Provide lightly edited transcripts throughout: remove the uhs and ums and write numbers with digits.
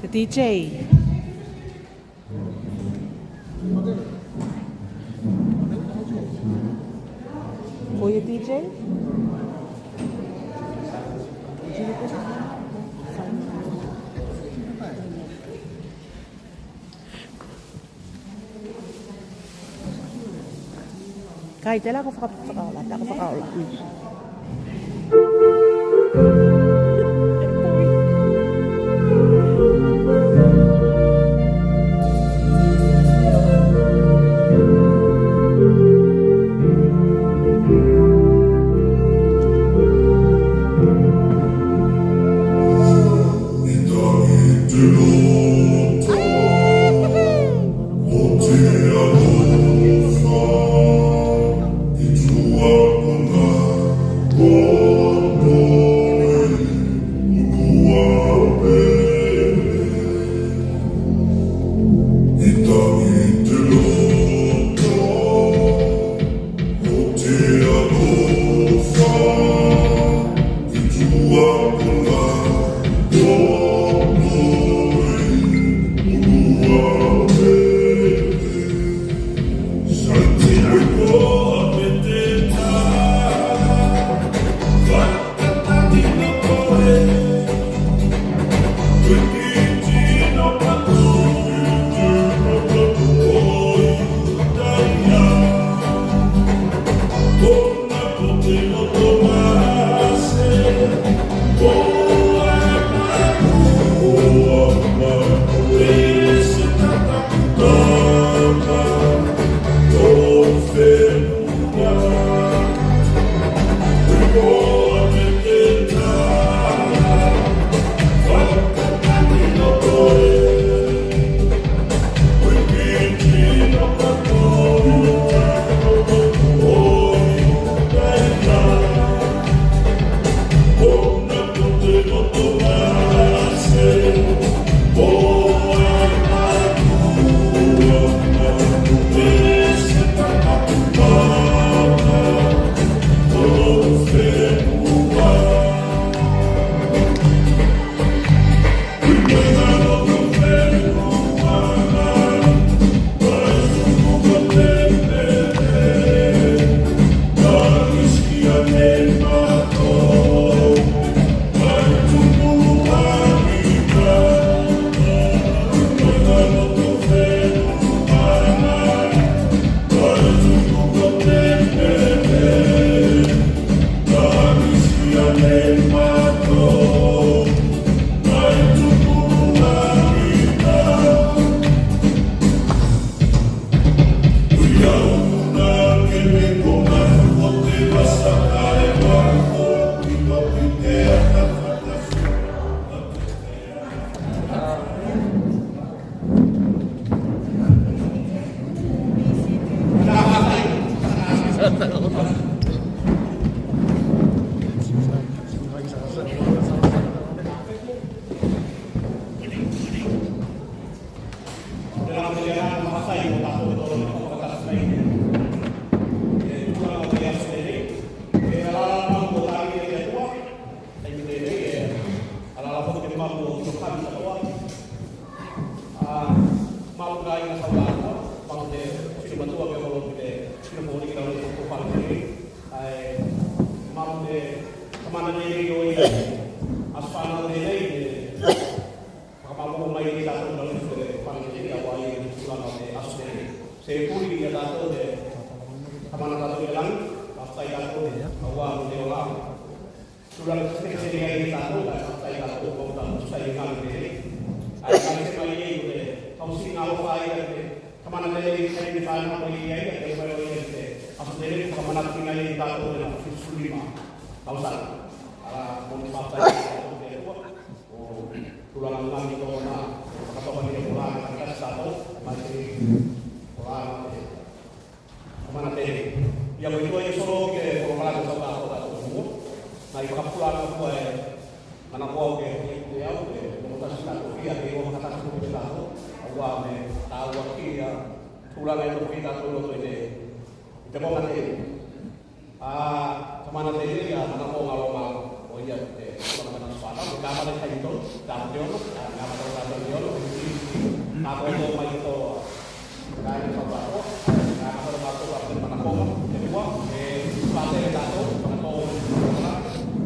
The DJ. Hoor je DJ? Kahit lang ako pakaulat. Kemana Ako ito may ito kaya sa bato, kaya sa bato at panakong, diba? Pati tato, panakong,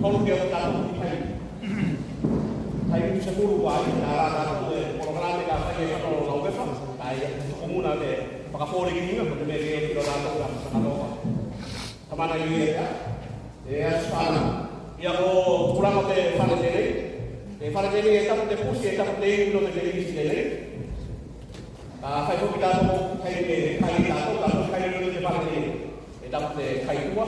kalau dia tato di kayu bisa dulu wah, cara program kita pakai kalau lalu besok, kayak komunal deh, pakai fori gini kan, betul betul kita tato kan, tato kemana ini ya sekarang, ya kalau pulang ke Fare dele eta te pusi eta te ilo te dele dele. Fai ko kita mo kai tato kai ilo te fare dele. Eta te kai tua.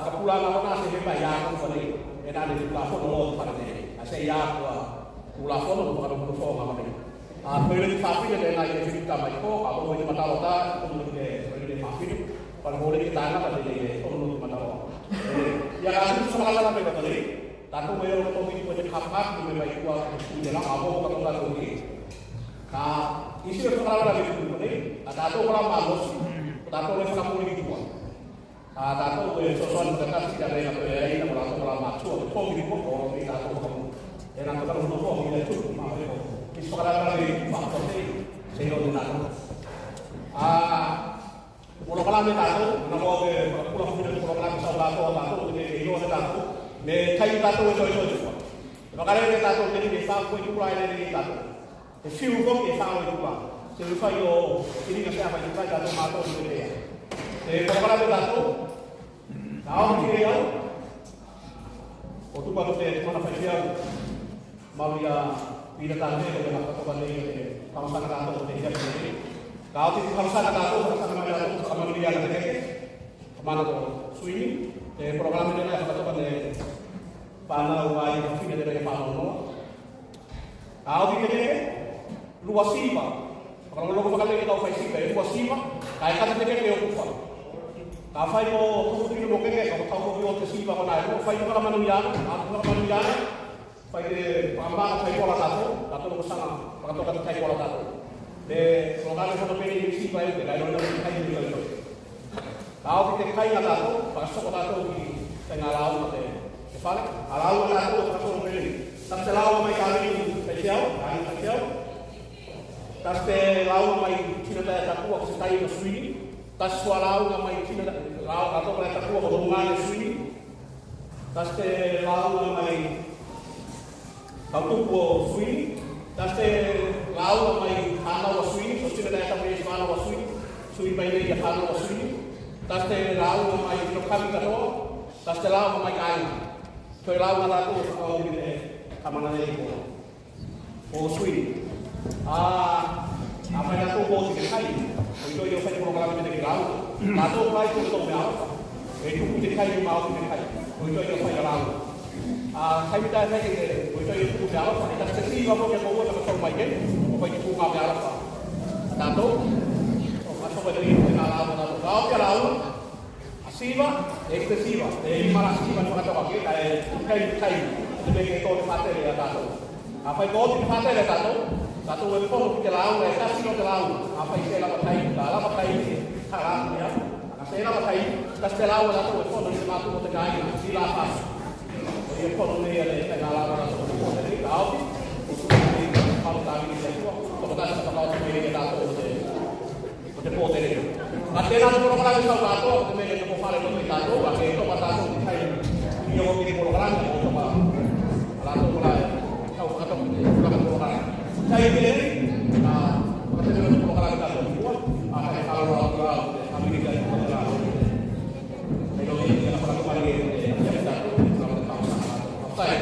Kapula na na se ba ya ko fare. Eta le pula fo no fare dele. Ase ya ko pula fo no ko fo ma fare. Pero le fa fine de na ye fita mai ko ka mo ni mata lota ko le fa fine. Para mo le kita na pa dele ko no mata lota. Ya kan semua la pe ko dele. Tato may orang topi ko de kapak ni may kuwa ni lang abo ko ka topi ka isi ko kala la bi ko ni tato ko la mamos tato le sa mo ni kuwa tato ko so so ka ka si ka na ko ai na ko la macho ko ni ko ni tato ko era ko ko ko ni le tu ma ko isi ko kala la bi fa ko ni se yo ni tato ulo kala me tato na ko ke ko kala sa tato ni yo tato me kai tato e toi toi. Magari le tato te ni fa ko ni pula ni tato. E fiu ko ke fa o pula. Se lu fa yo ini ka fa ni fa tato ma to ni le. E ko para le tato. Tao ni yo. O tu pa te ko na fa sia. Maria vida tato ko na ko ba ni kama sa tato te ya ni. Kau ti kama sa tato sa kama ya to kama ni ya te. Kama to swimming. Program ini adalah satu pada panel wajib kami dari panel no. Kau dikene luas siapa? Kalau lu bakal kita tahu siapa? Luas siapa? Kayak kata dikene dia lupa. Kau fai mo tu tu lu kene kau tahu kau tu siapa mana? Kau fai kalau manusia, aku manusia. Fai de pamba fai pola tato lu sana. Kau kata fai pola tato. De program itu peni siapa itu? Kalau lu kai itu. Kau kita kai tato, pasok tato di tengah laut te. Kepala, laut tato pasok beli. Tapi laut mai kali spesial, Tapi laut mai Cina tato aku setai no swing. Tas laut mai Cina laut tato mai tato aku hubungan swing. Tapi laut mai tato swing. Tapi laut mai hana swing, so Cina tato mai hana swing. Swing mai dia hana swing. Taste lau mai no kami kato, taste lau mai kain. Toi lau ngala tu kau gini kamana ni ko. O sui. Apa yang tu ko ti kai. Ko yo fai program ni lau. Tato mai ko to mau. Itu ti kai mau ti kai. Ko yo fai lau. Kai kita kai ke ko yo ku lau. Taste si ko ko ko ko mai ke. Ko fai ku mau lau. Tato dari lau kau lau asiva excesiva e malasiva non cato che kai deve che fate le dato apa itu fate le dato e poi che lau e tasino che lau apa se la patai haram ya se la patai castellau dato e poi non ma tu te kai si la fas e poi non è la lau dato e lau kalau tadi itu kalau tadi kalau ini dato te potere. Matena no program sa tato, me che può fare come tato, ma che to tato di sai io che program to pa. Ala to la tau tato program. Sai che matena no program tato buat, apa kalau kami di dalam program. Kalau ini kita perlu lagi ya tato, kalau tahu apa ya.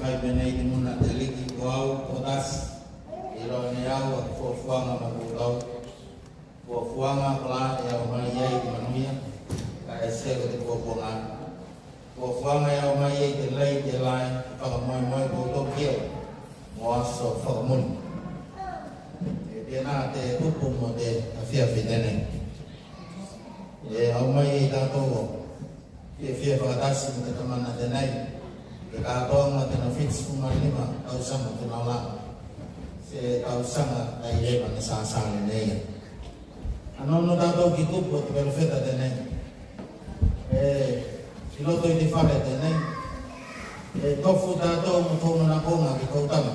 fai benei di muna te liki ko au potas i ro ne au a fuafuanga ma kutau fuafuanga pala e au mai iai di manuia ka e sego te fuafuanga fuafuanga e au mai iai te lai whakamoe koutou kia mo aso whakamuni e tēnā te tupu mo te awhia whitene e au mai iai tātou fia whakatasi mo te tamana tenei ke kātoanga tena whits kumarima tausanga tena ola se tausanga ai lewa ne sāsāle neia anono tātou ki kupu te perofeta tenei i loto i te whare tenei tofu tātou mo tōna na konga ki koutama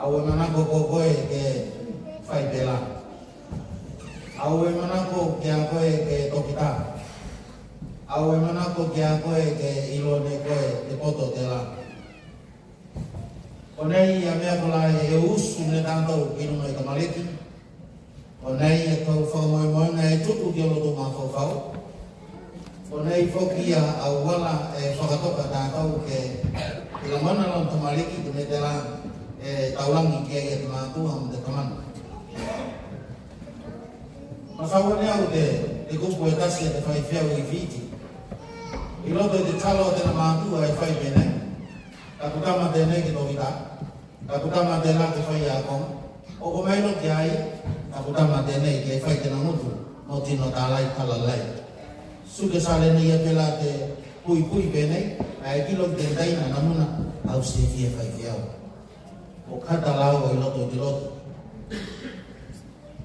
au e manako ko koe ke whai pēlā au e manako ke a koe ke tokita au e manako ki a koe ke ilo ne koe te poto te la. O nei a mea kola e usu ne tātou ki runga i tamaliki. O nei e kau whakamoemoenga e tutu ki olo tō mā whawhau. O nei whoki a wala e whakatoka tātou ke la mana lau tamaliki ki me te la e taulangi ki ai e te mātua mo te tamana. Mawhaua ne au te kupu e tasi e te whai whiau i whiti. I loto i te talo o tēnā mātua e whai pēnei. Ka kutama tēnei ki tōwita. Ka kutama tēnā ki whai a konga. O ko meino ki ai, ka kutama tēnei ki e whai tēnā mutu. No tino tālai talalai. Suke sāle nei a pēlā te pui pēnei. A e kilo ki te teina na muna. Au se fia whai whiau. O kata lau i loto i te loto.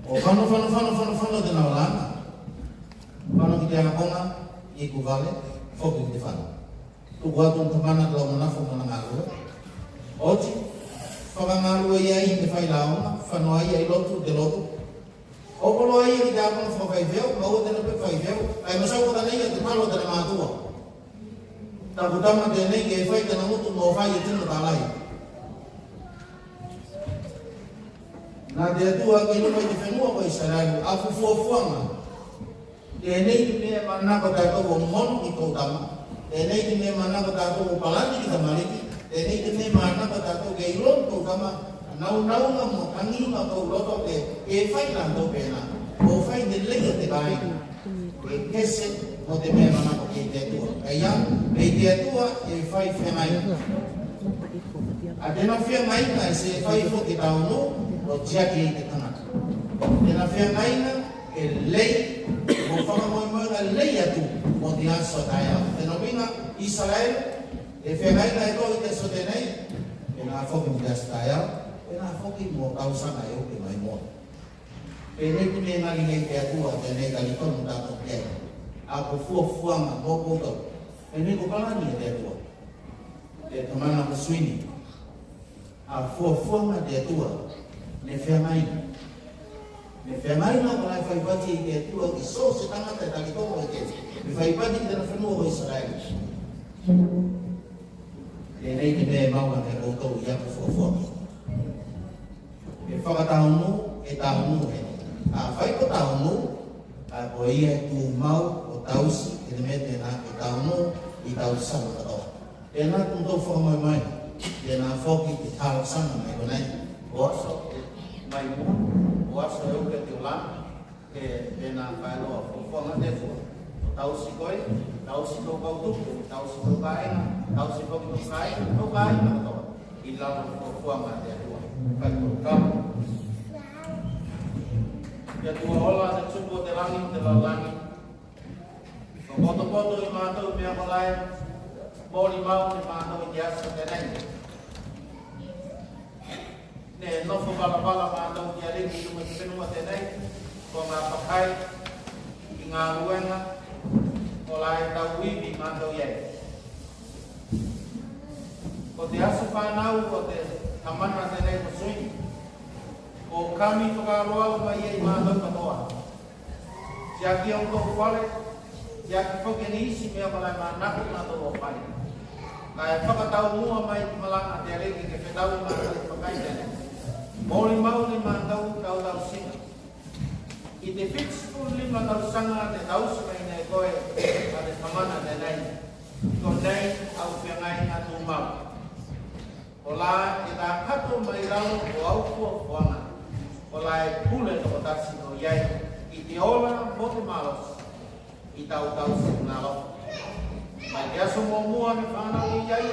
O whano tēnā o lana. Whano ki te a konga. I ku vale. Foki ki te whanu. Tuku atu un tamana tlau manafo mana ngārua. Oti, whakangārua ia i te whai laonga, whanua ia i lotu te lotu. Opolo ia ki te apana whawhai veo, maua tēnā pe whai veo, ai masau kata nei a te palo tēnā mātua. Tā kutama tēnei ke e whai tēnā mutu mō whai e tēnā tālai. Nā te atua ki lumai te whenua ko Israelu, a fufuafuanga. Tēnei te mea manako tātou o mono ki koutama. Tēnei te mea manako tātou o palani ki tamariki. Tēnei te mea manako tātou ke ilon koutama. Nau-naunga mo kangiunga kou loto ke e whai nātou pēnā. O whai te lega te kāinga. E kese mo te mea manako ki te atua. E ia, e te atua e whai whengainga. A tēnā whengainga e se whai fo ki tau no, o tiaki e te tangata. Tēnā whengainga e lei o whakamoemoenga lei atu o te aso tai au. Tēnā winga Israel e whengainga e toi te so tenei e nā whoki mo te aso tai au e nā whoki mo tausanga e ope mai mō. E nei te mea ngari nei te atua tenei ka li tonu tātou kei. A ko fuafuanga mō koutou. E nei ko palani e te atua. E tamana ko swini. A fuafuanga te atua ne whengainga. Me whengaina ko lai whaipati i te atua ki so se tangata e taki tongo e te. Me whaipati ki tana whenua o Israel. E nei te mea maua me koutou i aku fuafuanga. Me whakataunu e taunu e. A whaiko taunu, a ko ia e tū mau o tausi e te mea tēnā e taunu i tausanga katoa. Tēnā kuntou whakamai mai. Tēnā whoki te tausanga mai konei. O aso mai mua. O aso e uke te ulana, ke tēnā whaeloa whuwhanga te fua. O tausi koe, tausi tō kautuku, tausi tō kāinga, tausi whoki tō kāinga, tō kāinga katoa. I lava whuwhanga te atua. Kai tō kama. Te atua ola te tupu te rangi, te laulangi. Ko poto i mātou mea kolai, mōri mau ni mātou i te asa te nengi. Ne nofo balabala mātou ki a ringi i te whenua tenei, ko ngā pakai, i ngā ruenga, ko lai tau iwi mātou iei. Ko te asu whanau o te tamana tenei ko sui, ko kami whakaroa mai iei mātou katoa. Tia ki on tō whare, tia ki whoke ni isi mea malai mānaku mātou o whare. Kai whakatau mua mai ki malanga te ringi ke whetau i mātou i pakai tenei. Mōri mauri mātau kau tau singa. I te whitspul lima tau sanga te tausi mai nei koe a te tamana te nei. Ko nei au whiangai ngā tū Ola ita kato mai ralo o au kua kuanga. Ola e pule to tasi no iai. I te ola mo te malos. I tau tau sinalo. Mai te aso mo mua me whanau i iai.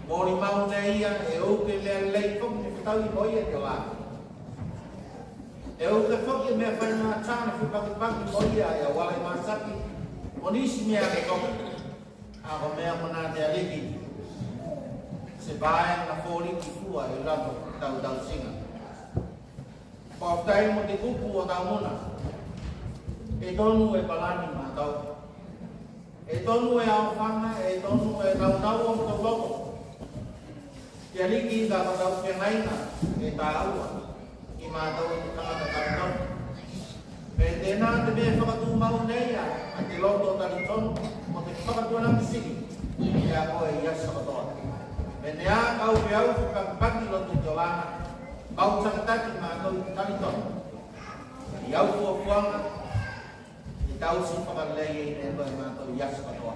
Mori mau nei ia e o ke mea lei fok me tau i moi e te la. E o ke fok i mea whainga tāna whipaki moi ia e wale masaki. O nisi mea ke koku. Ako mea mona te aliki. Se bae na fōri ki fua i rato tau tau singa. Pāwhtai mo te kupu o tau mona. E tonu e palani mā tau. E tonu e au whanga, e tonu e tau tau o tau loko. Te aliki i tau tau whengaina e tā aua. I mā tau i tangata tau tau. Me tēnā te mea whakatū mau nei a te loto tari tonu. Mo te whakatuana kisiki. I a koe i asa katoa. Me nea kau pe au whakapaki lotu te olana. Mau takataki mā tau tari tonu. I au kua kuanga. I tau si whakalei e te koe mā tau i asa katoa.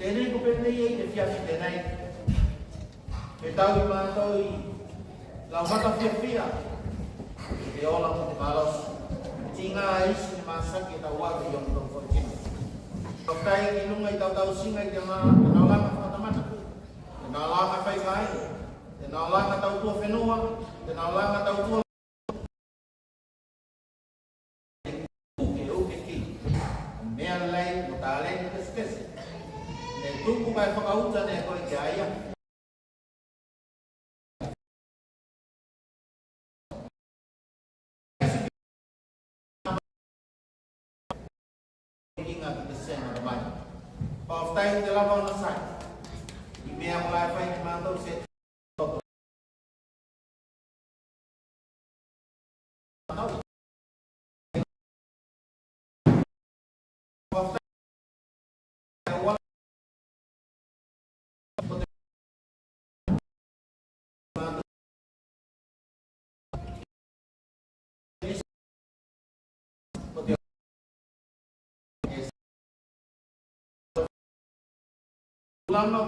Tēnei ko penei e te whiawhi tēnei. Me tau i mā tau i lau mata whiawhia. I te ola mo te malos. Tinga isi ni masaki tau waka i ongo tau whakina. Whaktai ki lunga i tau tau singa i te ngā langa whakatamata. Te ngā langa whaikai. Te ngā langa tau tua whenua. Te ngā langa tau tua uke ki. Mea lei mo tā lei kese kese. Ne tuku kai whakauta ne koe te aia. Pāwhtai te lava ona sai. I mea mulai whai ki mātou se toto. Pāwhtai te wala. Lama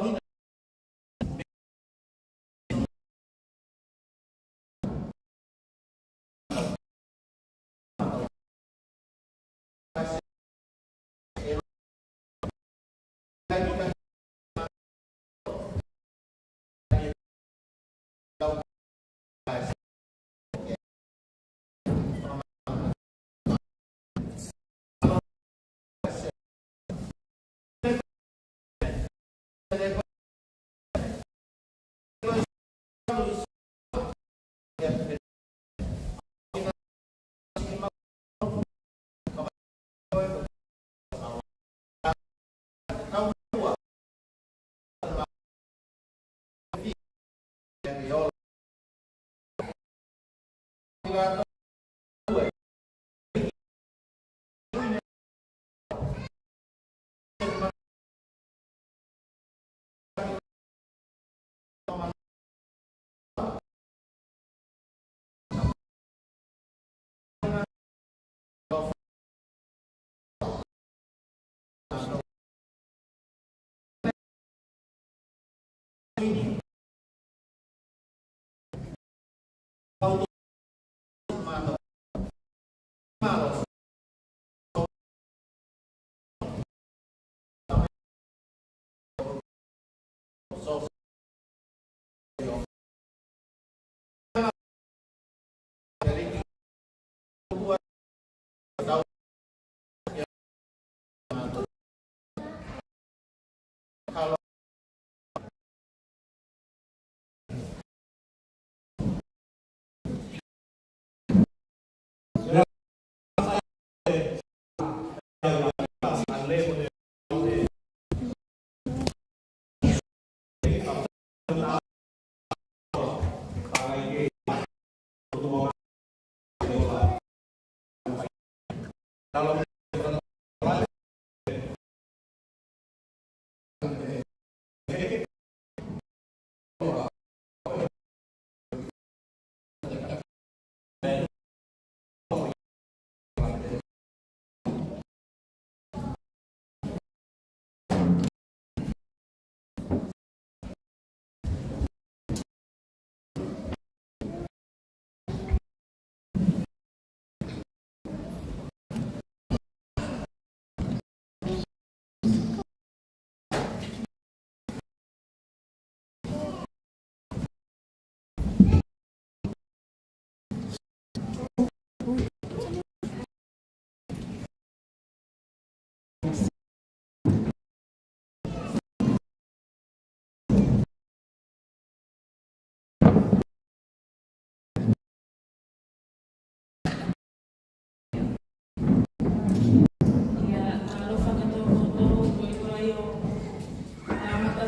dalam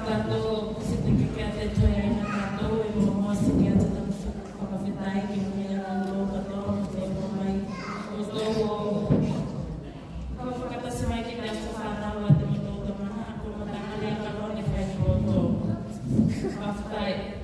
tanto significante cioè tanto e mo significante tanto come vetai che mi hanno dato tempo mai questo kalau kata semai kita sana waktu itu teman aku mendengar yang kalau di Facebook after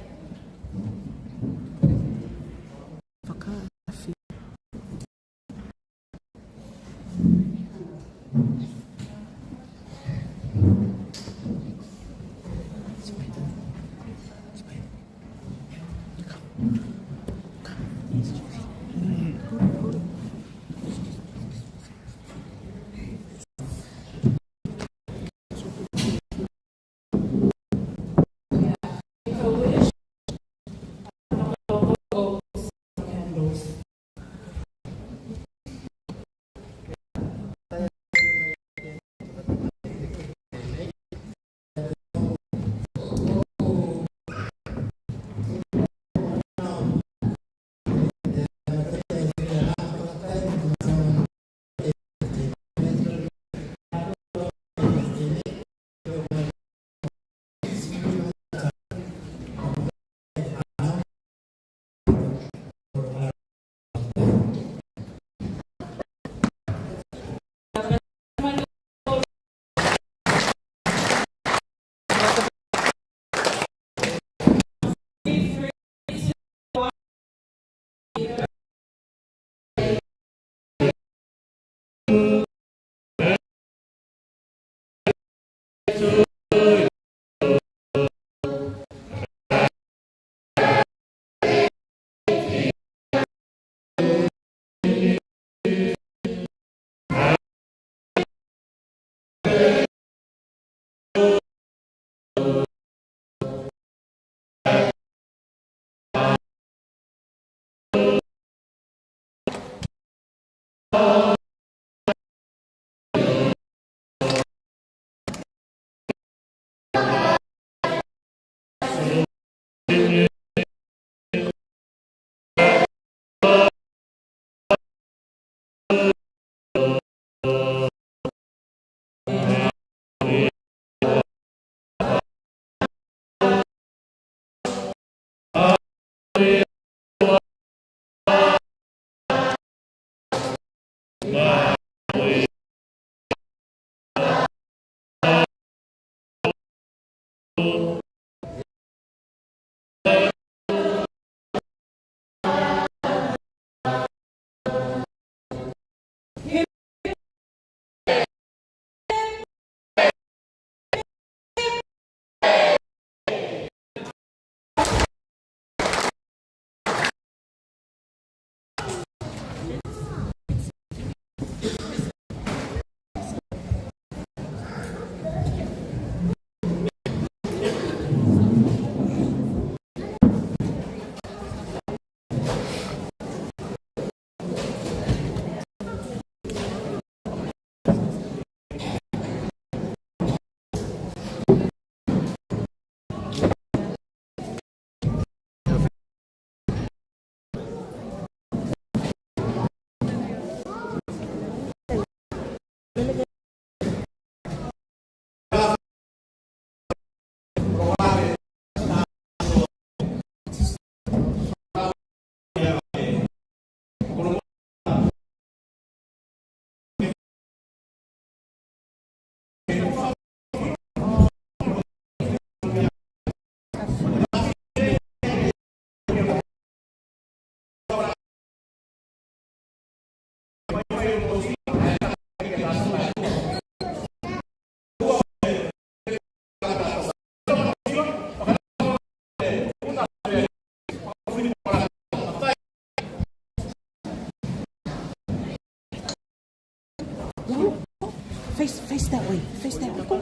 Face that way. Face that way. Go.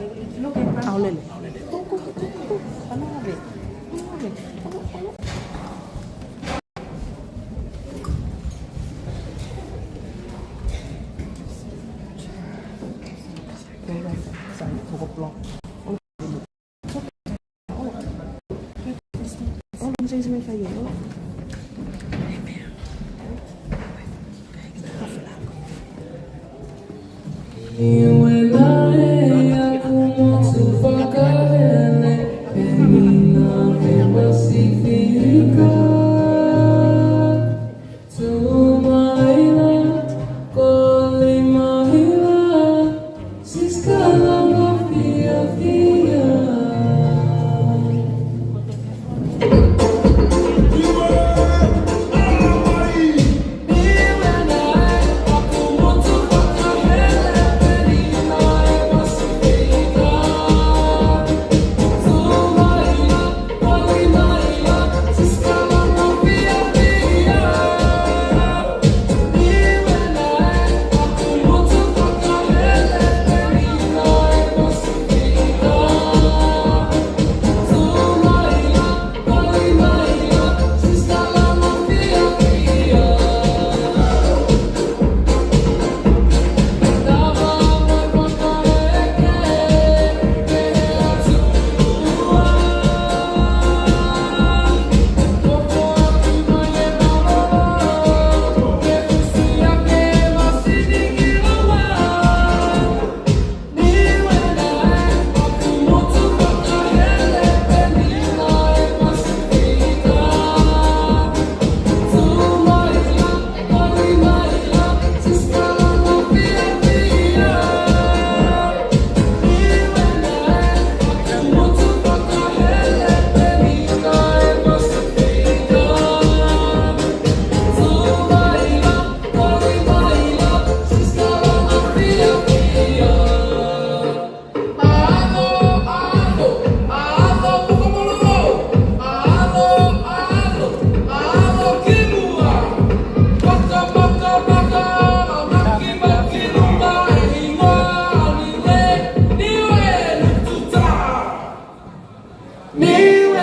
Lily. Go. Panave. Sorry, block. Ang sayang sa may kayo. You and I, aku mau sepakat.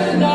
Yeah.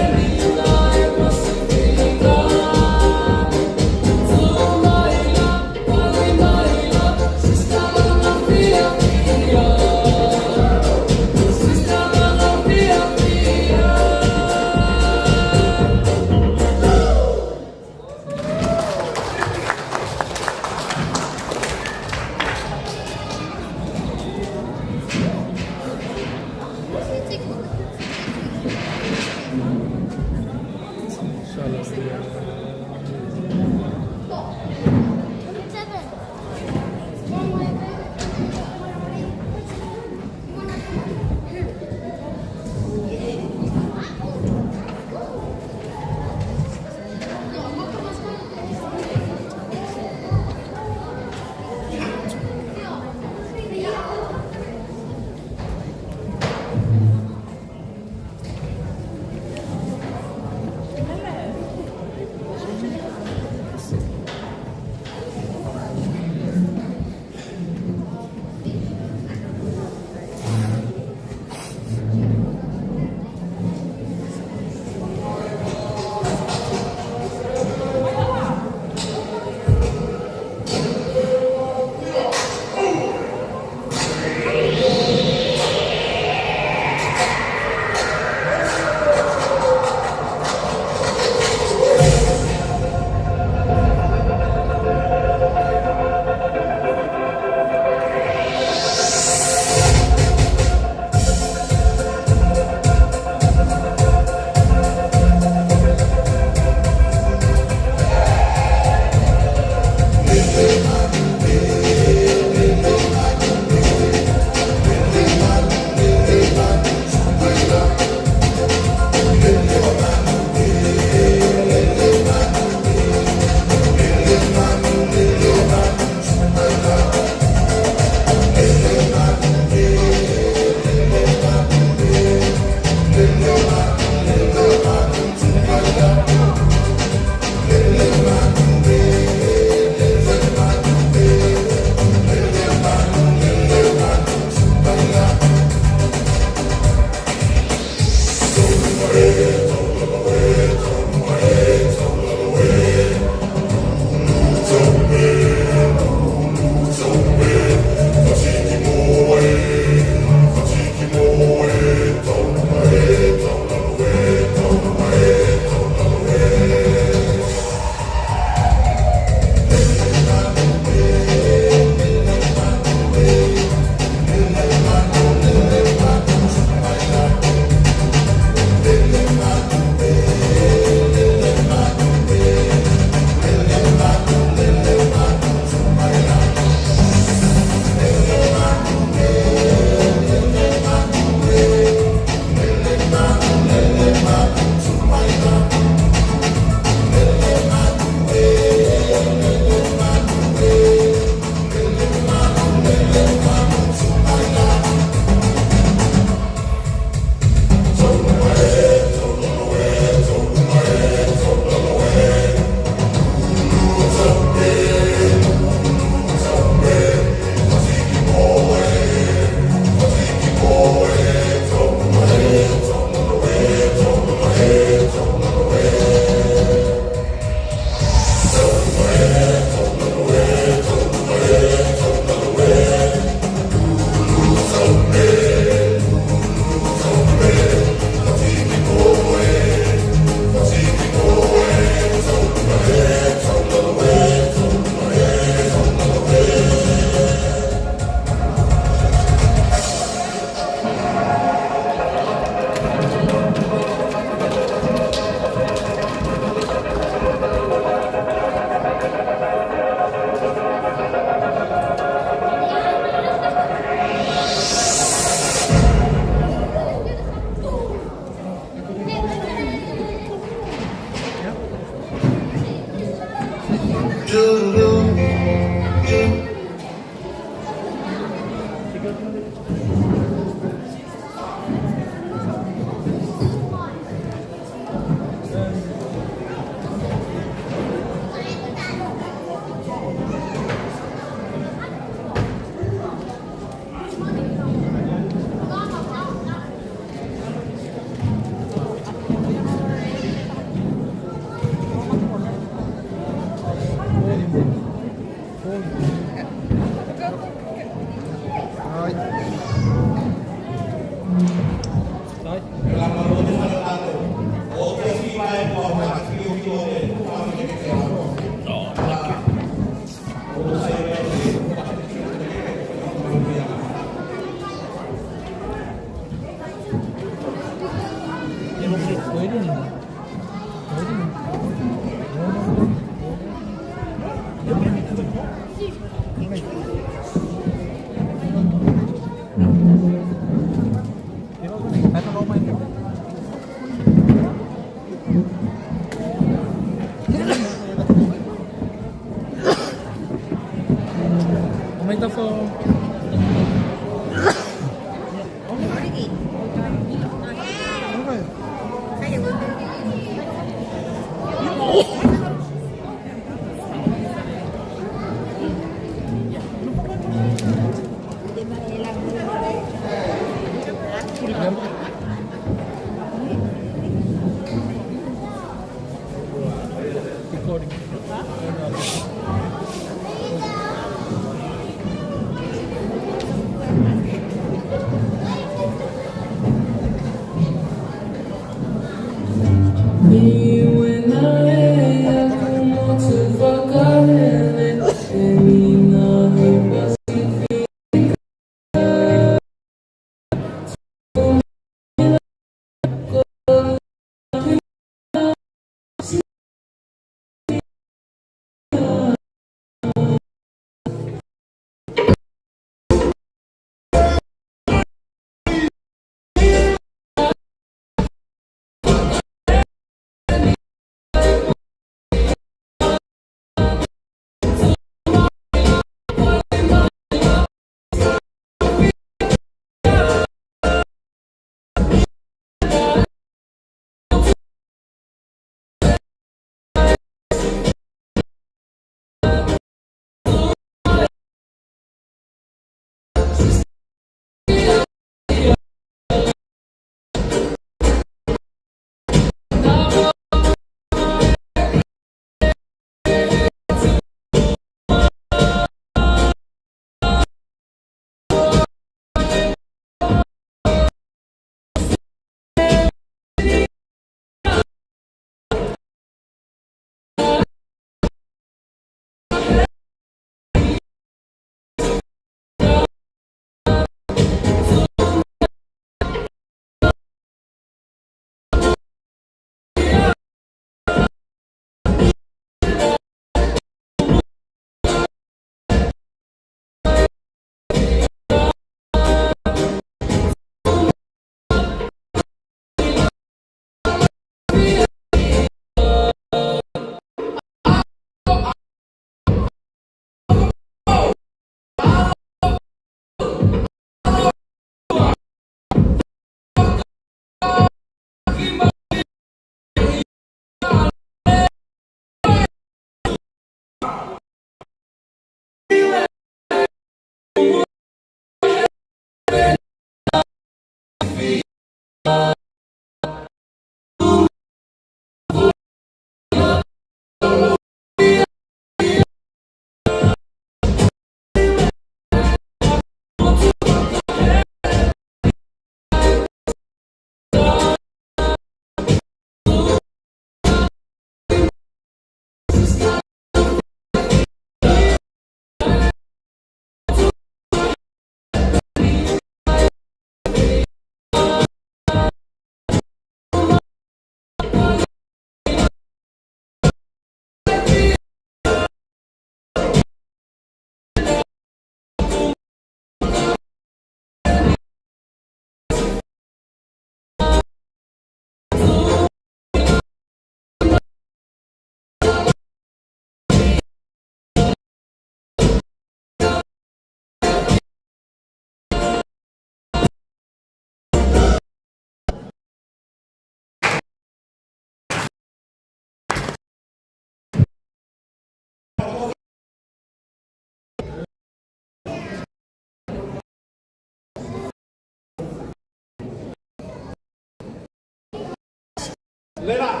Lera.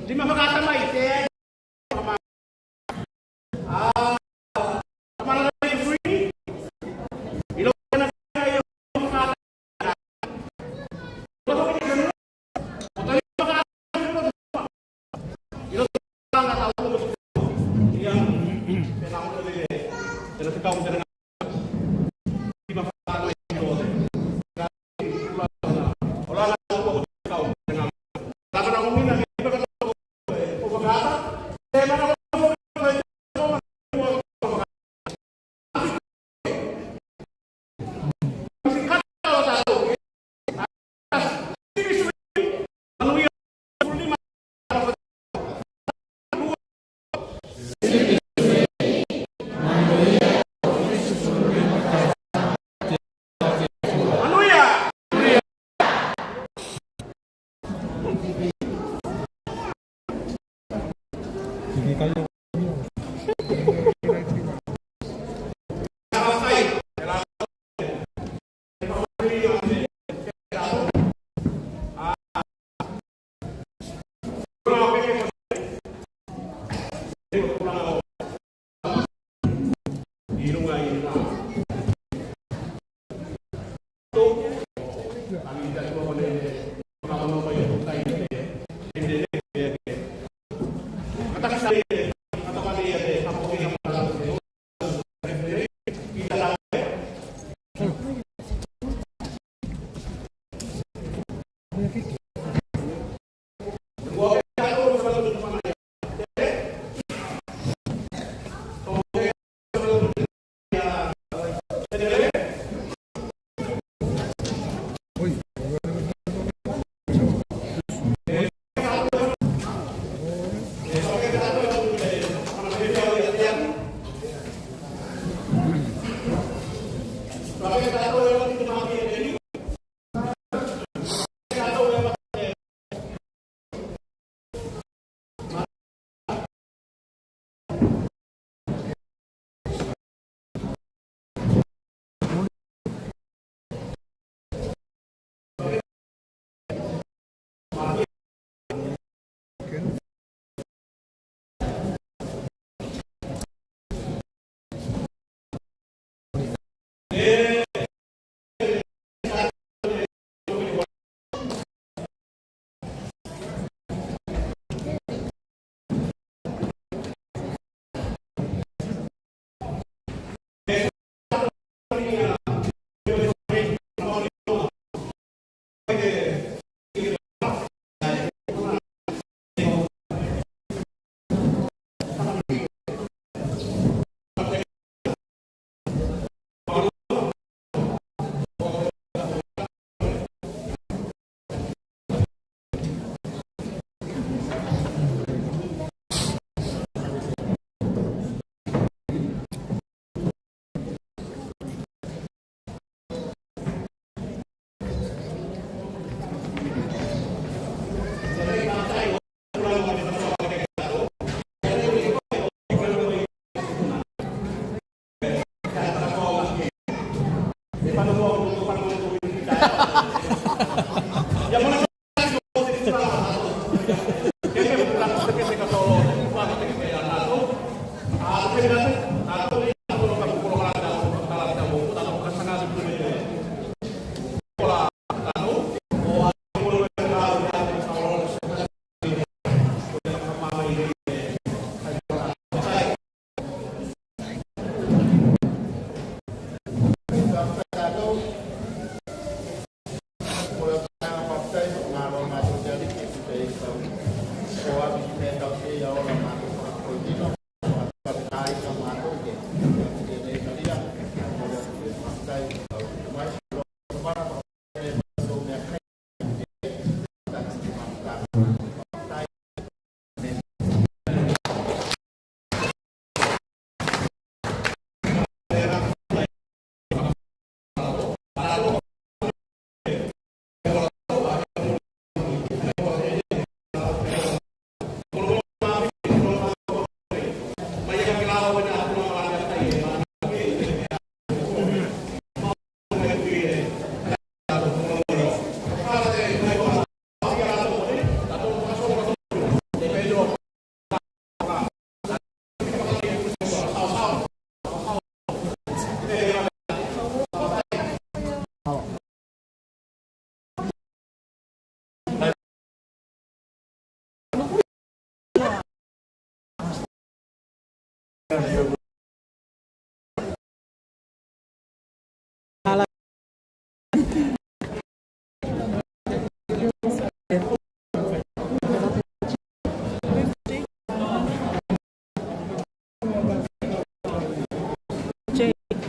Lima pagkatamay. Free.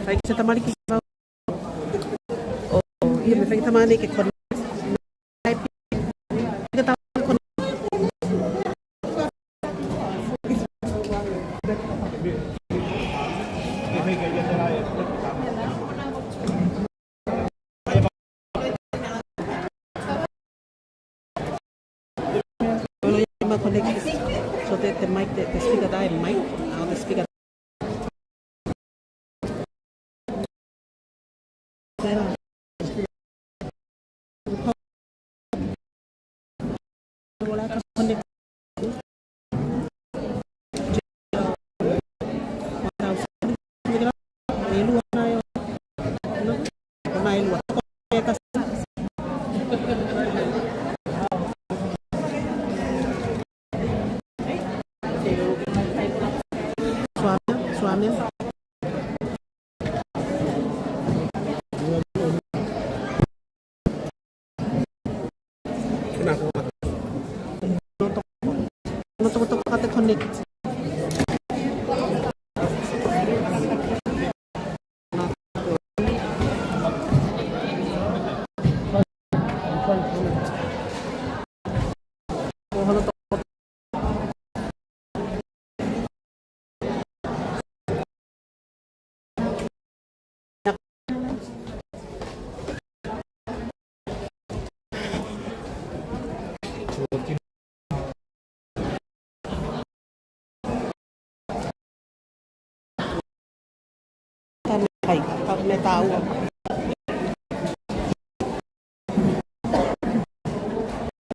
Fai que você tá maliki. Oh, iya me fai que tá maliki con. Kita con. Kalau yang mau connect, so the mic, the speaker die mic, now the speaker. Wala ka connect. Suami. Untuk kata connect. Ay, pag may tao.